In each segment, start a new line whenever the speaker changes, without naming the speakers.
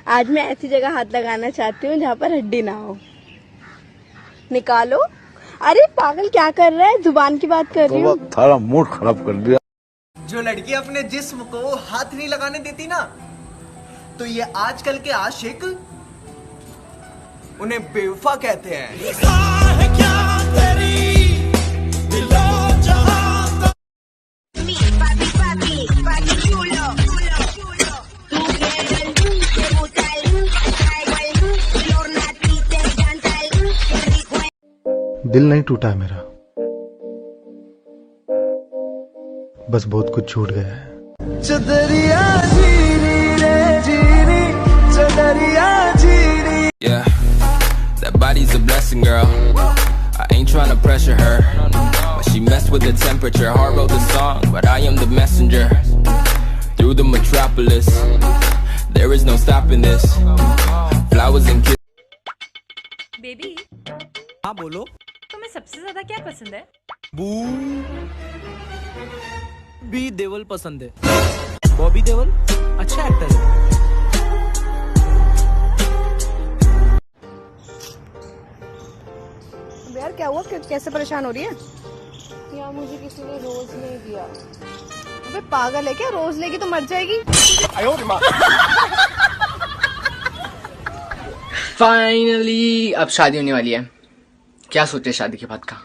आज मैं ऐसी जगह हाथ लगाना चाहती हूँ जहाँ पर हड्डी ना हो। निकालो। अरे पागल क्या कर रहा है, जुबान की बात कर रही हूँ।
थारा मूड खराब कर दिया।
जो लड़की अपने जिस्म को हाथ नहीं लगाने देती ना, तो ये आजकल के आशिक उन्हें बेवफा कहते हैं।
दिल नहीं टूटा है मेरा, बस बहुत कुछ छूट गया है।
चदरिया जीनी रे जीनी, चदरिया जीनी।
Yeah, that body's a blessing, girl. I ain't trying to pressure her, but she messed with the temperature. Heart wrote the song, but I am the messenger. Through the metropolis, there is no stopping this. Flowers and kisses.
Baby,
हाँ बोलो।
तुम्हें सबसे ज्यादा क्या पसंद है?
B देवल पसंद है। बॉबी देवल अच्छा एक्टर है।
यार क्या हुआ, कैसे परेशान हो रही है?
यार मुझे किसी ने रोज नहीं दिया।
अबे पागल है क्या, रोज लेगी तो मर जाएगी।
फाइनली अब शादी होने वाली है। क्या सोचे शादी के बाद का?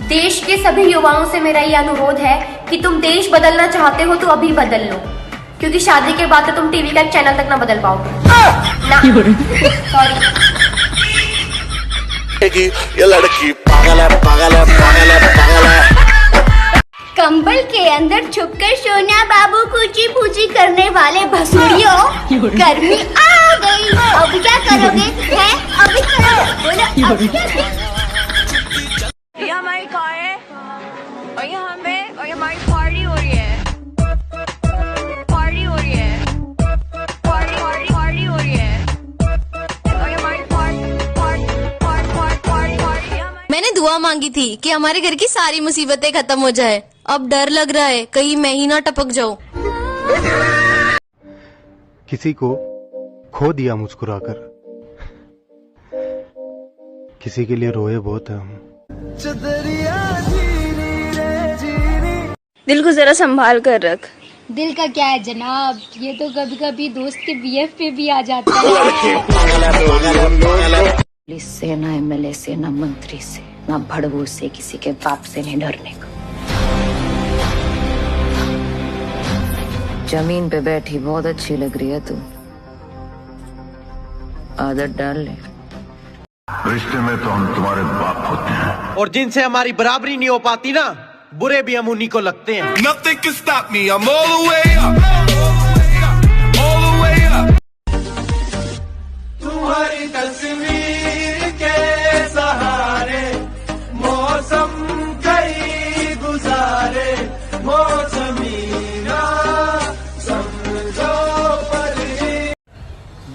देश के सभी युवाओं से मेरा ये अनुरोध है कि तुम देश बदलना चाहते हो तो अभी बदल लो, क्योंकि शादी के बाद तो तुम टीवी का एक चैनल तक ना बदल पाओगे। सॉरी।
ये लड़की पागल है, पागल है, पागल है, पागल है।
कंबल के अंदर छुपकर सोना बाबू पूछी पूछी करने वाले भसुड़ियों, गर्मी आ गई, अब क्या करोगे? हैं? अभी करो, बोलो अब क्या करोगे?
ये हमारी कार है और ये हमें और ये हमारी पार्टी हो रही है। पार्टी हो रही है। पार्टी पार्टी पार्टी हो रही है। और ये हमारी पार्टी।
मैंने दुआ मांगी थी कि हमारे घर की सारी मुसीबतें खत्म हो जाए। अब डर लग रहा है कहीं मैं ही ना टपक जाऊं।
किसी को खो दिया मुस्कुराकर, किसी के लिए रोए बहुत है हम।
चदरिया जीनी रे जीनी।
दिल को जरा संभाल कर रख।
दिल का क्या है जनाब, ये तो कभी कभी दोस्त के बीएफ पे भी आ जाता है।
पुलिस से ना एमएलए से ना मंत्री से ना भड़वू से किसी के बाप से नहीं डरने का। जमीन पे बैठी बहुत अच्छी लग रही है तू, आदत डाल ले।
रिश्ते में तो हम तुम्हारे बाप होते हैं,
और जिनसे हमारी बराबरी नहीं हो पाती ना, बुरे भी हम उन्हीं को लगते हैं।
Nothing can stop me, I'm all the way up, all the way up.
तुम्हारी तस्वीर के सहारे मौसम कई गुजारे, मौसमी ना समझो पर।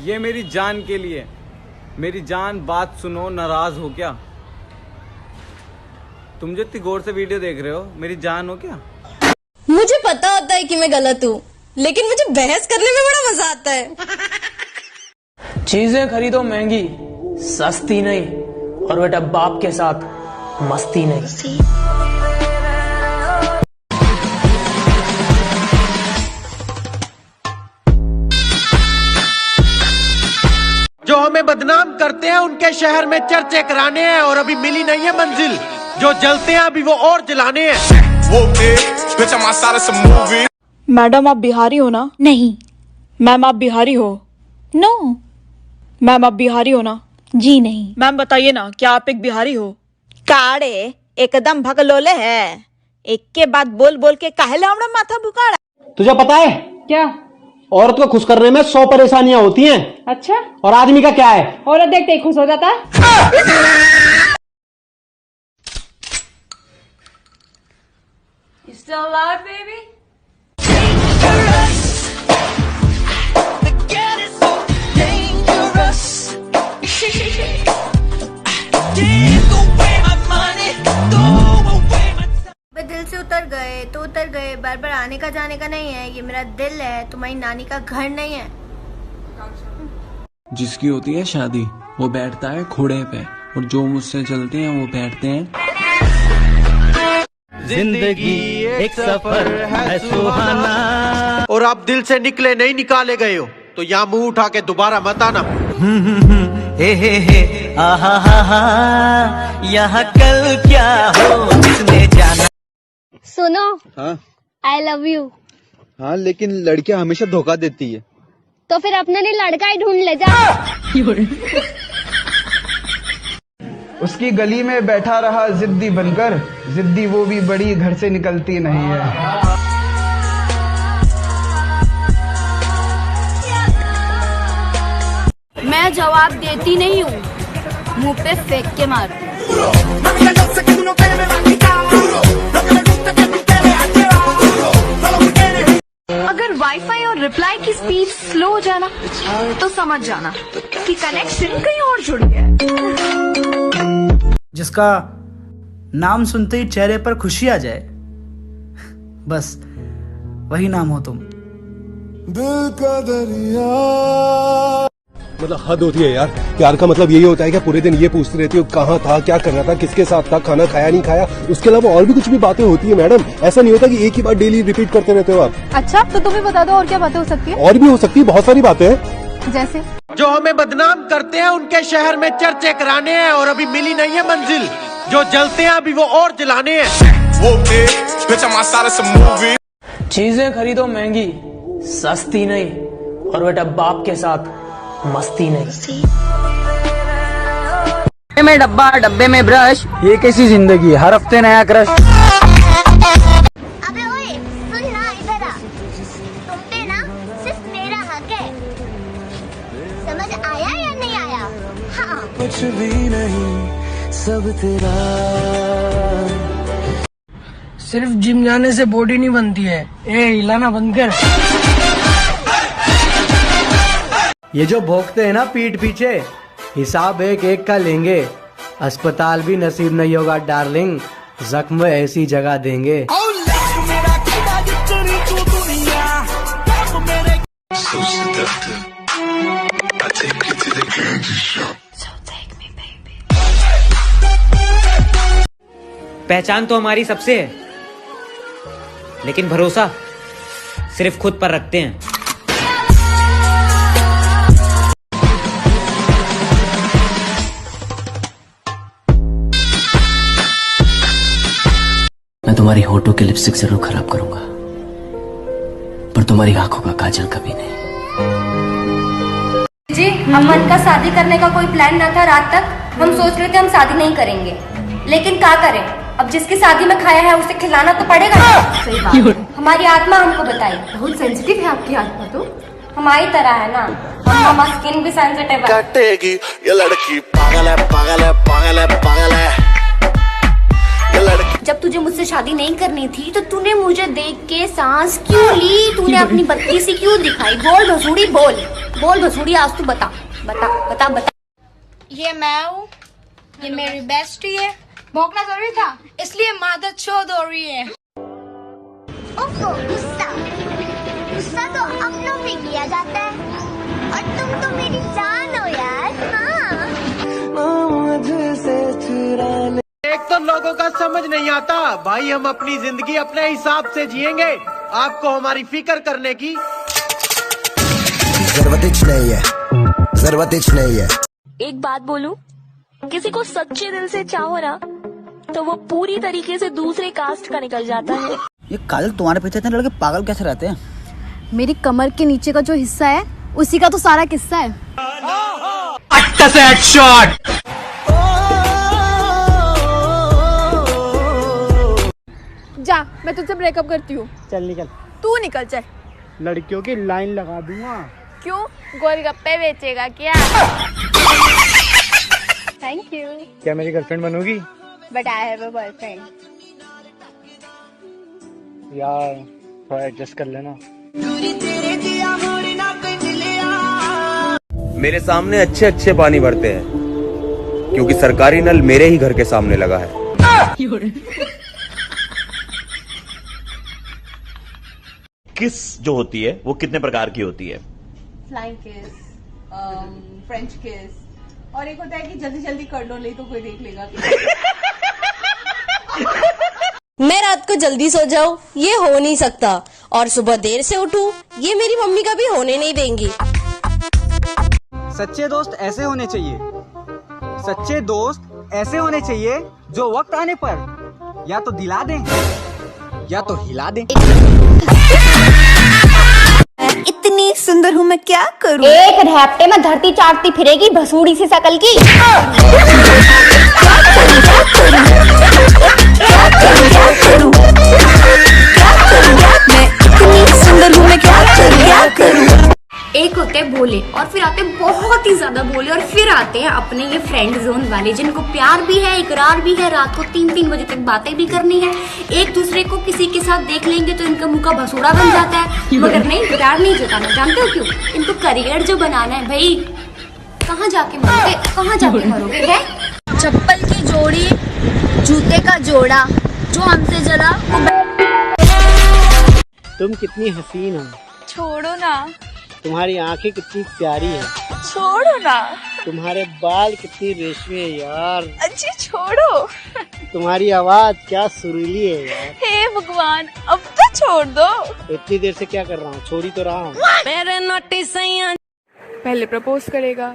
ये मेरी जान के लिए। मेरी जान बात सुनो, नाराज हो क्या? तुम जो इतनी गौर से वीडियो देख रहे हो, मेरी जान हो क्या?
मुझे पता होता है कि मैं गलत हूँ, लेकिन मुझे बहस करने में बड़ा मजा आता है।
चीजें खरीदो महंगी, सस्ती नहीं, और बेटा बाप के साथ मस्ती नहीं।
जो हमें बदनाम करते हैं उनके शहर में चर्चे कराने हैं, और अभी मिली नहीं है मंजिल। जो जलते हैं अभी वो और जलाने हैं।
मैडम आप बिहारी हो ना?
नहीं।
मैम आप बिहारी हो?
नो।
मैम आप बिहारी हो ना?
जी नहीं।
मैम बताइए ना, क्या आप एक बिहारी हो?
काड़े एकदम भगलोले है, एक के बाद बोल बोल के काहे लावड़ा माथा बुकाड़ा।
तुझे पता है
क्या?
औरत को खुश करने में 100 परेशानियां होती हैं।
अच्छा,
और आदमी का क्या है?
औरत देखते ही खुश हो जाता है। You still alive, baby? The cat is so dangerous. Can't go
उतर गए, बार बार आने का जाने का नहीं है। ये मेरा दिल है, तुम्हारी नानी का घर नहीं है।
जिसकी होती है शादी वो बैठता है घोड़े पे, और जो मुझसे चलते हैं वो बैठते हैं।
जिंदगी एक सफर है सुहाना। और आप दिल से निकले नहीं निकाले गए हो तो यहाँ मुंह उठा के दोबारा मत आना।
हे आहा हा हा, यहाँ कल क्या हो जिसने जाना।
सुनो,
हाँ
आई लव यू।
हाँ, लेकिन लड़कियां हमेशा धोखा देती है।
तो फिर अपने लिए लड़का ही ढूंढ ले जा।
उसकी गली में बैठा रहा जिद्दी बनकर, जिद्दी वो भी बड़ी, घर से निकलती नहीं है।
मैं जवाब देती नहीं हूँ, मुंह पे फेंक के मारती हूँ। अगर वाईफाई और रिप्लाई की स्पीड स्लो हो जाना तो समझ जाना कि कनेक्शन कहीं और जुड़ गया।
जिसका नाम सुनते ही चेहरे पर खुशी आ जाए, बस वही नाम हो तुम।
दिल का दरिया। मतलब हद होती है यार। प्यार का मतलब यही होता है कि पूरे दिन ये पूछती रहती हो कहाँ था, क्या कर रहा था, किसके साथ था, खाना खाया नहीं खाया। उसके अलावा और भी कुछ भी बातें होती है मैडम। ऐसा नहीं होता कि एक ही बात डेली रिपीट करते रहते हो आप।
अच्छा, तो तुम्हें बता दो और क्या बातें हो सकती है?
और भी हो सकती है, बहुत सारी बातें हैं।
जैसे
जो हमें बदनाम करते हैं उनके शहर में चर्चे कराने हैं और अभी मिली नहीं है मंजिल। जो जलते हैं अभी वो और जलाने हैं।
चीजें खरीदो महंगी, सस्ती नहीं, और बेटा बाप के साथ मस्ती नहीं।
में डब्बा, डब्बे में ब्रश,
ये कैसी जिंदगी, हर हफ्ते नया क्रश।
अबे ओए, सुन ना, इधर आ। तुम पे ना सिर्फ मेरा हक है, समझ आया या नहीं आया? हाँ।
कुछ भी नहीं, सब तेरा। सिर्फ जिम जाने से बॉडी नहीं बनती है, ए हिलाना बंद कर। ये जो भोंकते हैं ना पीठ पीछे, हिसाब एक एक का लेंगे। अस्पताल भी नसीब नहीं होगा डार्लिंग, जख्म ऐसी जगह देंगे।
पहचान तो हमारी सबसे है, लेकिन भरोसा सिर्फ खुद पर रखते हैं।
मैं तुम्हारी होठों के लिपस्टिक जरूर खराब करूंगा, पर तुम्हारी आंखों का काजल कभी नहीं।
जी, अमन का शादी करने का कोई प्लान न था। रात तक हम सोच रहे थे हम शादी नहीं करेंगे, लेकिन क्या करें, अब जिसकी शादी में खाया है उसे खिलाना तो पड़ेगा ना। सही बात। हमारी आत्मा हमको बताई। बहुत सेंसिटिव है आपकी आत्मा तो। हमारी तरह है ना, हमारा स्किन भी सेंसिटिव है।
काटेगी ये लड़की, पागल है पागल है पागल है पागल है।
जब तुझे मुझसे शादी नहीं करनी थी तो तूने मुझे देख के सांस क्यों ली? तूने अपनी बत्ती सी क्यों दिखाई? बोल भसूड़ी, बोल बोल भसूड़ी, आज तू बता बता बता बता।
ये मैं हूँ, ये मेरी बेस्टी है। भौंकना जरूरी था, इसलिए मादत चोद हो रही है।
ओफो, गुस्सा गुस्सा तो अपनों पे किया जाता है, और तुम तो मेरी जान हो यार। हाँ।
एक तो लोगों का समझ नहीं आता भाई, हम अपनी जिंदगी अपने हिसाब से जिएंगे, आपको हमारी फिक्र करने की
जरूरत नहीं है, जरूरत नहीं है।
एक बात बोलूं, किसी को सच्चे दिल से चाहो ना तो वो पूरी तरीके से दूसरे कास्ट का निकल जाता है।
ये काजल, तुम्हारे पीछे इतने लड़के पागल कैसे रहते हैं?
मेरी कमर के नीचे का जो हिस्सा है उसी का तो सारा किस्सा है।
अच्छा से हेडशॉट।
जा, मैं तुझसे ब्रेकअप करती हूँ।
चल निकल।
तू निकल चल।
लड़कियों की लाइन लगा दूंगा।
क्यों, गोलगप्पे बेचेगा क्या? Thank you.
क्या मेरी गर्लफ्रेंड बनोगी?
But I have a boyfriend.
यार थोड़ा एडजस्ट कर लेना।
मेरे सामने अच्छे अच्छे पानी भरते हैं, क्योंकि सरकारी नल मेरे ही घर के सामने लगा है।
किस जो होती है वो कितने प्रकार की होती है?
फ्लाइंग किस, फ्रेंच किस, और एक होता है कि जल्दी जल्दी कर लो, नहीं तो कोई देख लेगा।
मैं रात को जल्दी सो जाऊं, ये हो नहीं सकता, और सुबह देर से उठूं, ये मेरी मम्मी का भी होने नहीं देंगी।
सच्चे दोस्त ऐसे होने चाहिए, सच्चे दोस्त ऐसे होने चाहिए जो वक्त आने पर या तो दिला दें या तो हिला दें।
इतनी सुंदर हूँ मैं, क्या करूँ? एक रैप्टे में धरती चाटती फिरेगी भसूड़ी सी शकल की। मैं इतनी सुंदर हूँ मैं, क्या करूँ?
एक होते हैं भोले और फिर आते हैं बहुत ही ज्यादा भोले और फिर आते हैं अपने ये फ्रेंड जोन वाले जिनको प्यार भी है, इकरार भी है, रात को 3-3 बजे तक बातें भी करनी है, एक दूसरे को किसी के साथ देख लेंगे तो इनका मुंह का भसूड़ा बन जाता है, मगर नहीं, प्यार नहीं जताना। जानते हो क्यों? इनको करियर जो बनाना है भाई। कहाँ जाके मरोगे, कहाँ जाके मरोगे है?
चप्पल की जोड़ी, जूते का जोड़ा, जो हमसे जला
तुम कितनी हसीन हो,
छोड़ो ना,
तुम्हारी आंखें कितनी प्यारी है,
छोड़ो ना,
तुम्हारे बाल कितनी रेशमी है यार,
अच्छी छोड़ो,
तुम्हारी आवाज क्या सुरीली है यार।
हे भगवान, अब तो छोड़ दो।
इतनी देर से क्या कर रहा हूँ, छोड़ी तो रहा हूँ।
मेरे नोटिस पहले प्रपोज करेगा,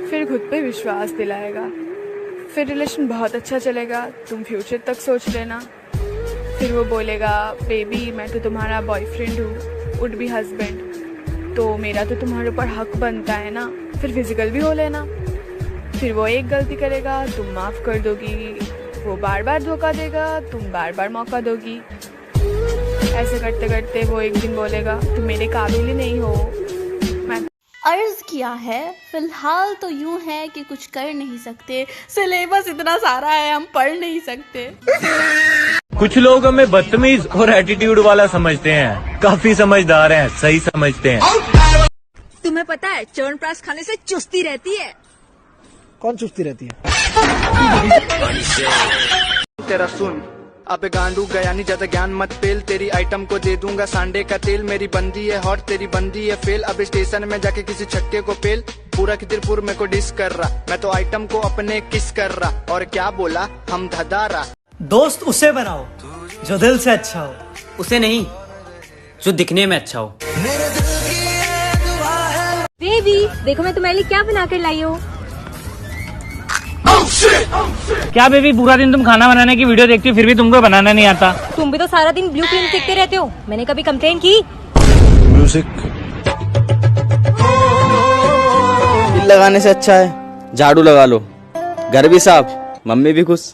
फिर खुद पे विश्वास दिलाएगा, फिर रिलेशन बहुत अच्छा चलेगा, तुम फ्यूचर तक सोच लेना, फिर वो बोलेगा बेबी मैं तो तुम्हारा बॉयफ्रेंड हूँ, वुड बी हस्बैंड, तो मेरा तो तुम्हारे ऊपर हक बनता है ना, फिर फिजिकल भी हो लेना, फिर वो एक गलती करेगा, तुम माफ कर दोगी, वो बार बार धोखा देगा, तुम बार बार मौका दोगी, ऐसे करते करते वो एक दिन बोलेगा तुम मेरे काबिल ही नहीं हो। मैं
अर्ज किया है, फिलहाल तो यूं है कि कुछ कर नहीं सकते, सिलेबस इतना सारा है हम पढ़ नहीं सकते।
कुछ लोग हमें बदतमीज और एटीट्यूड वाला समझते हैं, काफी समझदार हैं, सही समझते हैं।
तुम्हें पता है च्यवनप्राश खाने से चुस्ती रहती है।
कौन चुस्ती रहती है?
तेरा सुन, अबे गांडू गया नहीं ज्यादा ज्ञान मत पेल, तेरी आइटम को दे दूंगा सांडे का तेल, मेरी बंदी है हॉट तेरी बंदी है फेल, अब स्टेशन में जाके किसी छक्के को पेल, पूरा खिदिरपुर मेरे को डिस कर रहा, मैं तो आइटम को अपने किस कर रहा, और क्या बोला हम धदारा।
दोस्त उसे बनाओ जो दिल से अच्छा हो,
उसे नहीं जो दिखने में अच्छा हो।
बेबी देखो मैं तुम्हारे लिए क्या बना कर लाई हूँ।
क्या बेबी पूरा दिन तुम खाना बनाने की वीडियो देखती हो फिर भी तुमको बनाना नहीं आता?
तुम भी तो सारा दिन ब्लू फिल्म देखते रहते हो, मैंने कभी कंप्लेन की?
म्यूजिक लगाने से अच्छा है झाड़ू लगा लो, घर भी साफ, मम्मी भी खुश।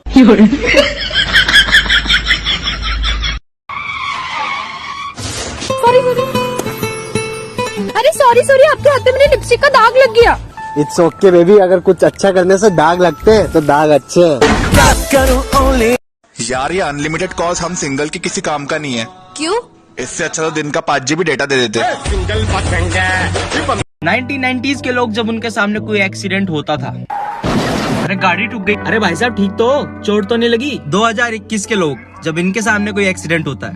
अरे सॉरी आपके हाथ में मेरे लिपस्टिक का दाग लग गया।
इट्स ओके बेबी, अगर कुछ अच्छा करने से दाग लगते हैं तो दाग अच्छे हैं।
यार ये अनलिमिटेड कॉल्स हम सिंगल की किसी काम का नहीं है।
क्यों?
इससे अच्छा तो दिन का 5 GB डेटा दे देते।
1990s के लोग जब उनके सामने कोई एक्सीडेंट होता था, अरे गाड़ी टूट गई, अरे भाई साहब ठीक तो, चोट तो नहीं लगी। 2021 के लोग जब इनके सामने कोई एक्सीडेंट होता है,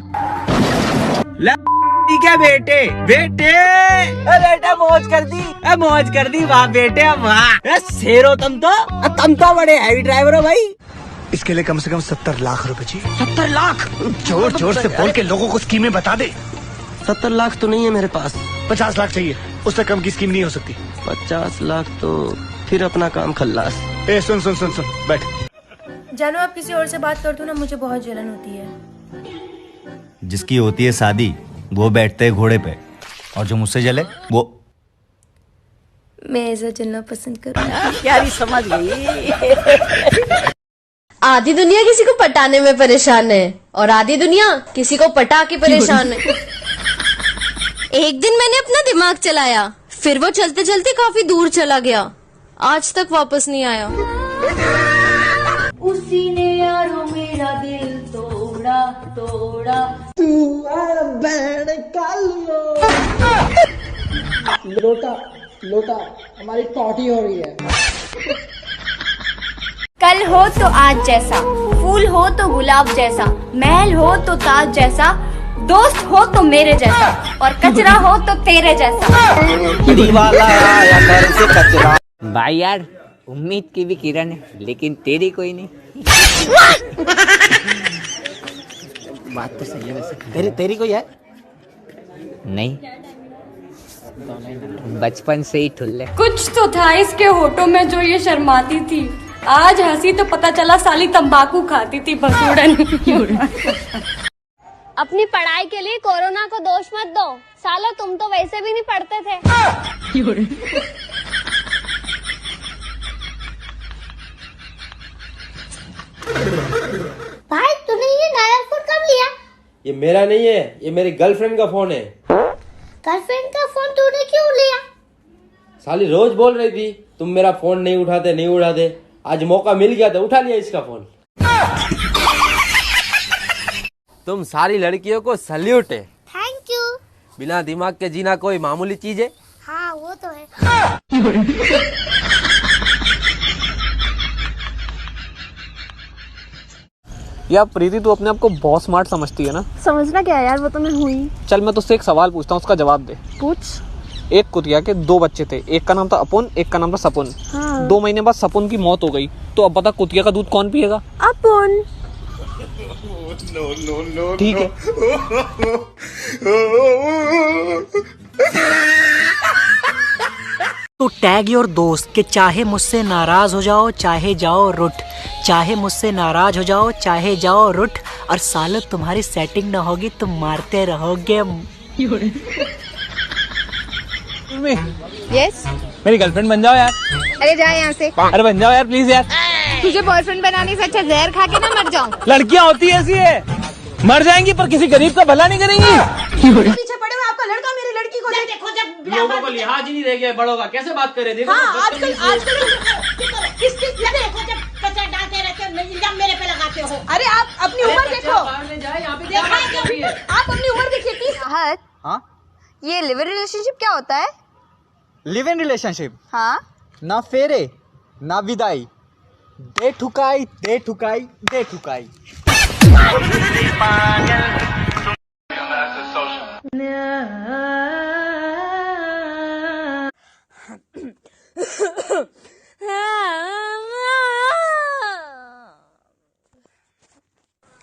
क्या बेटे मौज कर दी, वाह बेटे वाह, शेरो तुम तो बड़े हैवी ड्राइवर हो भाई।
इसके लिए कम से कम 70 लाख रुपए चाहिए। 70 लाख? जोर जोर से बोल के लोगों को स्कीमें बता दे।
70 लाख तो नहीं है मेरे पास,
50 लाख चाहिए, उससे कम की स्कीम नहीं हो सकती।
50 लाख तो फिर अपना काम खल्लास।
सुन बैठ।
जानो आप किसी और से बात करते हो ना, मुझे बहुत जलन होती है।
जिसकी होती है शादी वो बैठते हैं घोड़े पे, और जो मुझसे जले वो।
मैं ऐसा चलना पसंद करूँ।
यारी समझ गई।
आधी दुनिया किसी को पटाने में परेशान है और आधी दुनिया किसी को पटा के परेशान है। एक दिन मैंने अपना दिमाग चलाया, फिर वो चलते चलते काफी दूर चला गया, आज तक वापस नहीं आया।
उसी ने यारों मेरा दिल तोड़ा
तू बैठ लोटा हमारी टॉटी हो रही है।
कल हो तो आज जैसा, फूल हो तो गुलाब जैसा, महल हो तो ताज जैसा, दोस्त हो तो मेरे जैसा और कचरा हो तो तेरे जैसा।
वाला आया घर से कचरा।
भाई यार उम्मीद की भी किरण है लेकिन तेरी कोई नहीं।
बात तो सही है वैसे। तेरी कोई है?
नहीं बचपन से ही ठुल्ले।
कुछ तो था इसके होठों में जो ये शर्माती थी। आज हंसी तो पता चला साली तंबाकू खाती थी भसूड़न।
अपनी पढ़ाई के लिए कोरोना को दोष मत दो, साला तुम तो वैसे भी नहीं पढ़ते थे। भाई तूने ये नया फोन कब लिया?
ये मेरा नहीं है, ये मेरी गर्लफ्रेंड का फोन है।
गर्लफ्रेंड का फोन तूने क्यों लिया?
साली रोज बोल रही थी तुम मेरा फोन नहीं उठाते। आज मौका मिल गया तो उठा लिया इसका फोन। तुम सारी लड़कियों को सल्यूट है।
Thank you.
बिना दिमाग के जीना कोई मामूली चीज है?
हाँ वो तो है।
यार प्रीति तू अपने आप को बहुत स्मार्ट समझती है ना?
समझना क्या है यार, वो तो मैं हुई।
चल मैं तुझसे एक सवाल पूछता हूँ, उसका जवाब दे।
पूछ।
एक कुतिया के 2 बच्चे थे, एक का नाम था अपुन, एक का नाम था सपुन।
हाँ।
2 महीने बाद सपुन की मौत हो गई, तो अब बता कुतिया का दूध कौन पिएगा?
अपुन।
ठीक है।
तो टैग योर दोस्त के चाहे मुझसे नाराज हो जाओ चाहे जाओ रुठ, चाहे मुझसे नाराज हो जाओ चाहे जाओ रुठ, और सालों तुम्हारी सेटिंग ना होगी तुम मारते रहोगे।
यस।
मेरी गर्लफ्रेंड बन जाओ यार।
अरे जा यहाँ से।
अरे बन जाओ यार प्लीज यार।
तुझे बॉयफ्रेंड बनाने से अच्छा जहर खा के ना मर जाऊं।
लड़कियां होती ऐसी है, मर जाएंगी पर किसी गरीब का भला नहीं करेंगी।
पीछे पड़े हुए आपका लड़का मेरी लड़की को देखो, जब
लोगों को लिहाज ही नहीं रह गया बड़ों का, कैसे बात करे? देखो
हाँ आजकल किस देखो जब कचरा डालते रहते हो, इल्जाम मेरे पे लगाते हो। अरे आप अपनी उम्र देखो, आप अपनी उम्र देखिए। 30।
हाँ
ये लिव इन रिलेशनशिप क्या होता है?
लिव इन रिलेशनशिप
हाँ
ना फेरे ना विदाई, दे ठुकाई दे ठुकाई दे ठुकाई।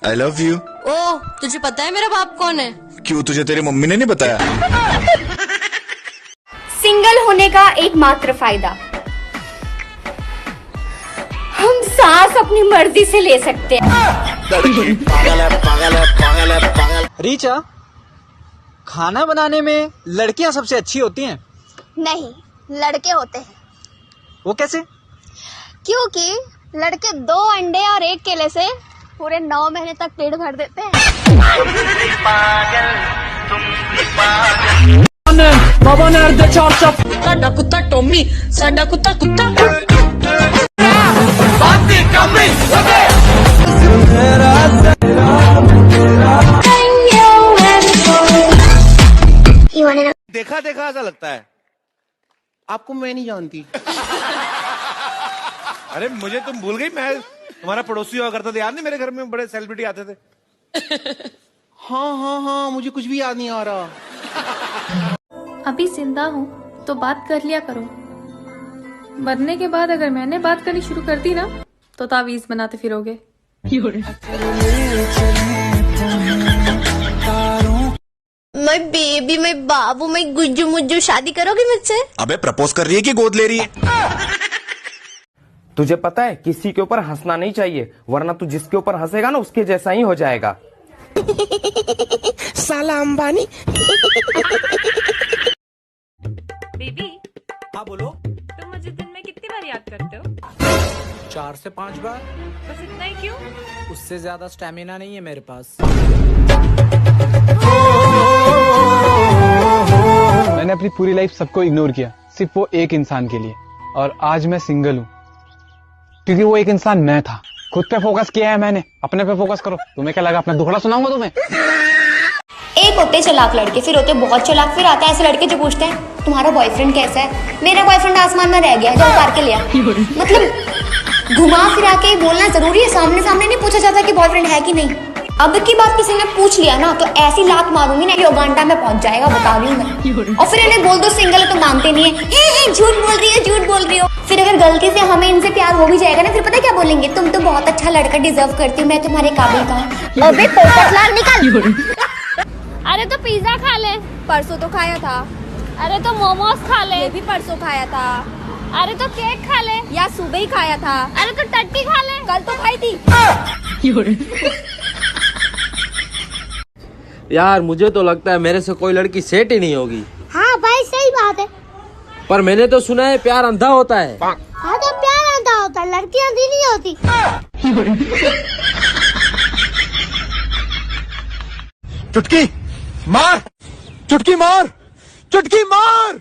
I love you।
ओह तुझे पता है मेरा बाप कौन है?
क्यों, तुझे तेरी मम्मी ने नहीं बताया?
सिंगल होने का एकमात्र फायदा, हम सांस अपनी मर्जी से ले सकते हैं।
रीचा, खाना बनाने में लड़कियां सबसे अच्छी होती हैं?
नहीं, लड़के होते हैं।
वो कैसे?
क्योंकि लड़के 2 अंडे और 1 केले से पूरे 9 महीने तक पेट भर देते हैं।
साडा कुत्ता टॉमी, साडा कुत्ता कुत्ता।
देखा देखा ऐसा लगता है आपको, मैं नहीं जानती। अरे मुझे तुम भूल गई, मैं तुम्हारा पड़ोसी हुआ करता था, याद नहीं? मेरे घर में बड़े सेलिब्रिटी आते थे। हाँ मुझे कुछ भी याद नहीं आ रहा।
अभी जिंदा हूँ तो बात कर लिया करो, मरने के बाद अगर मैंने बात करनी शुरू कर दी ना तो तावीज बनाते फिरोगे।
मैं बेबी, मैं बाबू, मैं गुज्जू मुज्जू, शादी करोगे मुझसे?
अबे प्रपोज कर रही है कि गोद ले रही है?
तुझे पता है किसी के ऊपर हंसना नहीं चाहिए, वरना तू जिसके ऊपर हंसेगा ना उसके जैसा ही हो जाएगा।
साला अंबानी।
बेबी।
हाँ बोलो।
तुम मुझे दिन में कितनी बार याद करते हो?
4 से 5 बार।
बस इतना ही क्यों?
उससे ज्यादा स्टेमिना नहीं है मेरे पास।
मैंने अपनी पूरी लाइफ सबको इग्नोर किया, सिर्फ वो एक इंसान के लिए, और आज मैं सिंगल हूँ क्योंकि वो एक इंसान मैं था। खुद पे फोकस किया है मैंने, अपने पे फोकस करो। तुम्हें क्या लगा अपना दुखड़ा सुनाऊंगा तुम्हें?
एक होते चालाक लड़के, फिर होते बहुत चालाक, फिर आते हैं ऐसे लड़के जो पूछते हैं तुम्हारा बॉयफ्रेंड कैसा है? मेरा बॉयफ्रेंड आसमान में रह गया है, जो उतार के लिया। मतलब घुमा फिरा के बोलना जरूरी है, सामने सामने नहीं पूछा जाता कि बॉयफ्रेंड है कि नहीं।
अब की बात किसी ने पूछ लिया ना तो ऐसी लात मारूंगी ना योगांडा में पहुंच जाएगा, बता रही हूँ मैं। और फिर इन्हें बोल दो सिंगल है तो मानते नहीं है, झूठ बोल रही है, झूठ बोल रही हो। फिर अगर गलती से हमें इनसे प्यार हो भी जाएगा ना, फिर पता क्या बोलेंगे, तुम तो बहुत अच्छा लड़का डिजर्व करती हो, मैं तुम्हारे काबिल का हूँ। अबे पोपटलाल निकल।
अरे तो पिज्जा खा ले।
परसों तो खाया था।
अरे तो मोमोज खा ले।
ये भी परसों खाया था।
अरे तो केक खा ले।
या सुबह ही खाया था।
अरे तो टट्टी खा ले।
कल तो खाई थी।
यार मुझे तो लगता है मेरे से कोई लड़की सेट ही नहीं होगी।
हाँ भाई सही बात है।
पर मैंने तो सुना है प्यार अंधा होता है।
हाँ तो प्यार अंधा होता है, लड़कियां अंधी नहीं होती।
चुटकी मार, चुटकी मार, चुटकी मार।